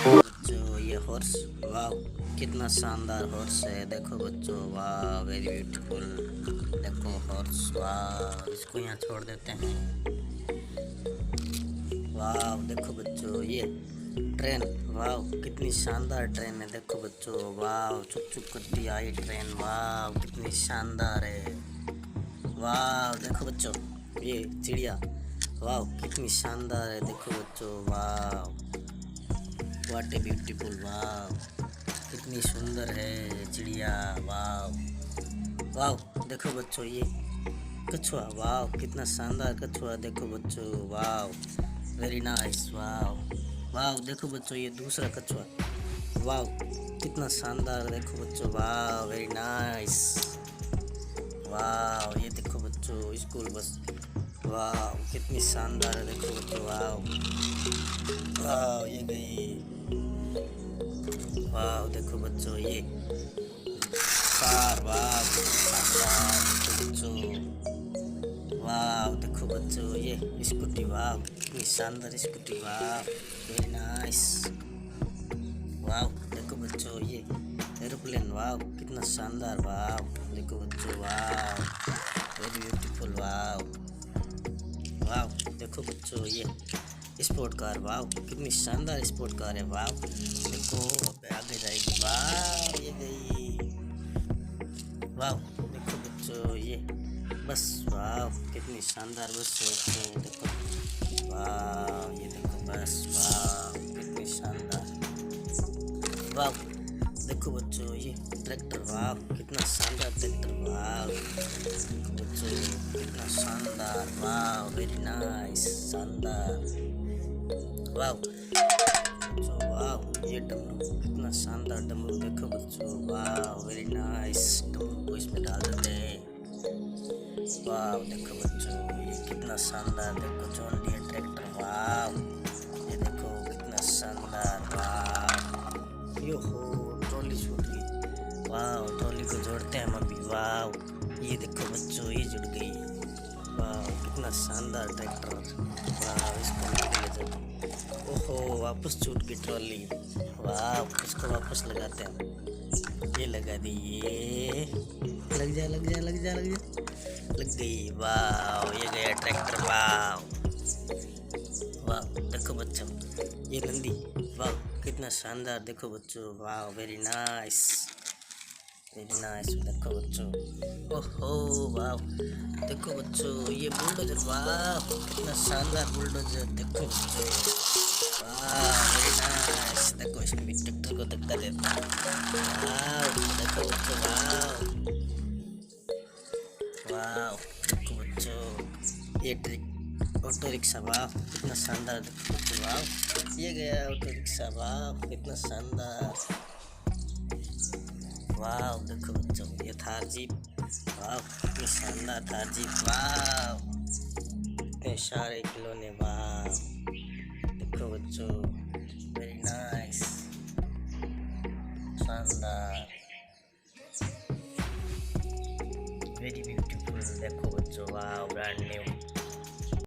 बच्चों ये हॉर्स, वाह कितना शानदार हॉर्स है। देखो बच्चों, वाह वेरी ब्यूटीफुल। देखो हॉर्स, वाह इसको यहाँ छोड़ देते हैं। वाह देखो बच्चों ये ट्रेन, वाह कितनी शानदार ट्रेन है। देखो बच्चों, वाह चुक चुक करती आई ट्रेन, वाह कितनी शानदार है। वाह देखो बच्चों ये चिड़िया, वाह कितनी शानदार है। देखो बच्चों, वाह व्हाट ए ब्यूटीफुल, वाह कितनी सुंदर है चिड़िया। वाह वाह देखो बच्चों ये कछुआ, वाह कितना शानदार कछुआ। देखो बच्चों, वाह वेरी नाइस, वाह वाह देखो बच्चों ये दूसरा कछुआ, वाह कितना शानदार। देखो बच्चों, वाह वेरी नाइस। वाह ये देखो बच्चों स्कूल बस, वाह कितनी शानदार है। देखो बच्चों, वाह वाह ये गई। वाह देखो बच्चों ये कार, वाह शानदार। देखो बच्चों, वाह देखो बच्चों ये स्कूटी, वाह कितनी शानदार स्कूटी, वाह वेरी नाइस। वाह देखो बच्चों ये एरोप्लेन, वाह कितना शानदार, वाह देखो बच्चों, वाह वेरी ब्यूटीफुल, वाह वाह देखो बच्चों ये स्पोर्ट कार, वाह कितनी शानदार स्पोर्ट कार है। वाह देखो आगे जाएगी, वाह ये गई। वाह देखो बच्चों ये बस, वाह कितनी शानदार बस है बच्चों। देखो वाह ये देखो बस, वाह कितनी शानदार। वाह देखो बच्चों ये ट्रैक्टर, वाह कितना शानदार ट्रैक्टर, वाह देखो बच्चों कितना शानदार, वाह वेरी नाइस शानदार। वाह बच्चों, वाह ये डमरू कितना शानदार डमरू। देखो बच्चों, वाह वेरी नाइस। डमरू को इसमें डाल देते हैं। वाह देखो बच्चों ये कितना शानदार। देखो जॉन डियर ट्रैक्टर, वाह ये देखो कितना शानदार। वाह यो हो ट्रॉली छूट गई, वाह ट्रॉली को जोड़ते हैं हम अभी। वाह ये देखो बच्चों ये जुड़ गई, वाह कितना शानदार ट्रैक्टर। वाह इसको ले जाओ, ओहो वापस छूट गई ट्रॉली। वाह इसको वापस लगाते हैं, ये लगा दी, ये लग जा लग जा लग जा लग जा, लग गई। वाह ये गया ट्रैक्टर, वाह वाह देखो बच्चों ये नंदी, वाह कितना शानदार। देखो बच्चों, वाह वेरी नाइस वेरी नाइस। देखो बच्चों, ओहो वाह देखो बच्चों ये बुलडोजर, वाह कितना शानदार बुलडोजर। देखो बच्चों, वाह वेरी नाइस। देखो इसमें भी ट्रैक्टर को धक्का देता है, वाह देखो बच्चों, वाह वाह देखो बच्चों ये ऑटो रिक्शा, वाह कितना शानदार। देखो बच्चों, वाह ये गया ऑटो रिक्शा, वाह कितना शानदार। वाह देखो बच्चों ये थार जीप, वाह कितनी शानदार थार जीप, वाह कितने सारे खिलौने, वाह देखो बच्चों वेरी नाइस शानदार वेरी ब्यूटीफुल। देखो बच्चों, वाह ब्रांड न्यू।